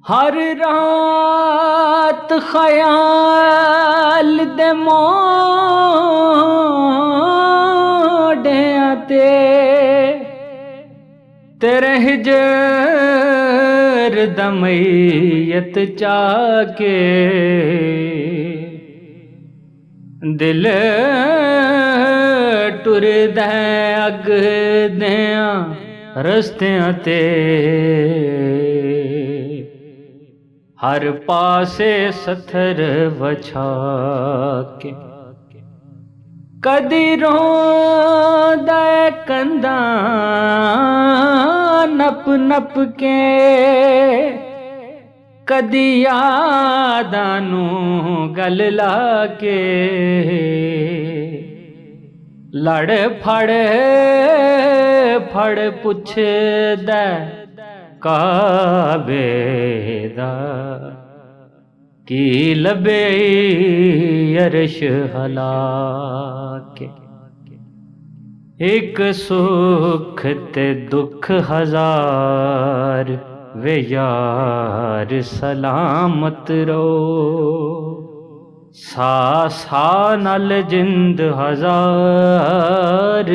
हर रात ख्याल दे मोढ़ियां ते रह जर दमैयत चाके दिल टुरदा अगदियां रस्तियां ते हर पासे सथर वछा के कदी रोंदा कंधा नप नप के कदी यादां नू गल ला के लड़ फड़ फड़ पुछदा काबे दा की लबे अरश हला के एक सुख ते दुख हजार वे यार सलामत रहो सा सा नल जिंद हजार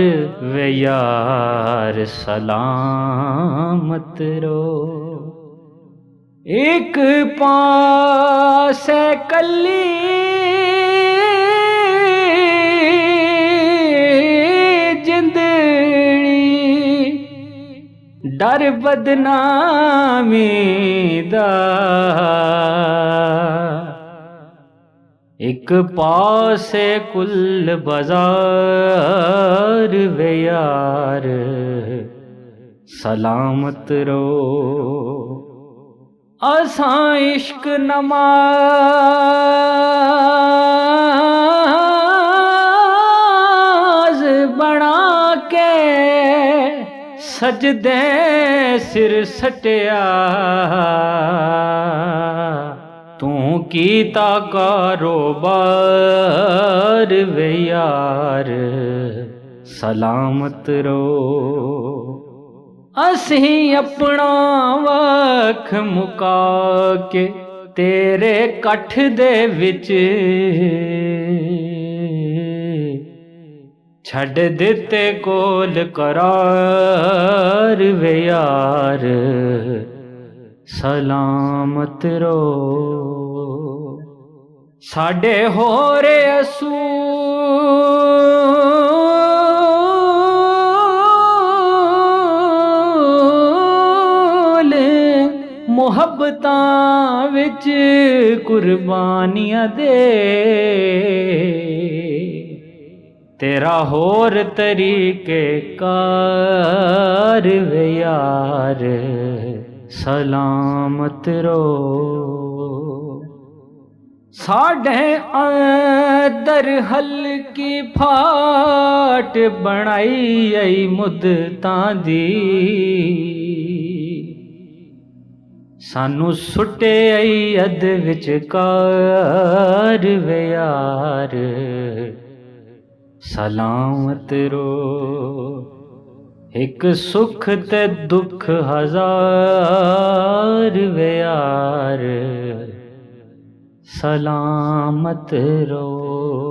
वे यार सलामत रहो एक पास कली जिंदड़ी डर बदनामी दा एक पासे कुल बाजार वे यार सलामत रहो असां इश्क नमाज बना के सजदे सिर सटिया तू कीता कारोबार वे यार सलामत रहो असीं अपना वख मुका के तेरे कठ दे विच छड़ दिते कोल करार वे यार सलामत रहो साडे होरे असूल मुहब्बतां विच कुर्बानियां दे तेरा होर तरीके कार वे यार सलामत रहो साढ़े अंदर हल्की फाट बनाई आई मुद्दतां दी सानू सुटे आई अद विचकार वे यार सलामत रहो एक सुख ते दुख हजार वे यार सलामत रहो।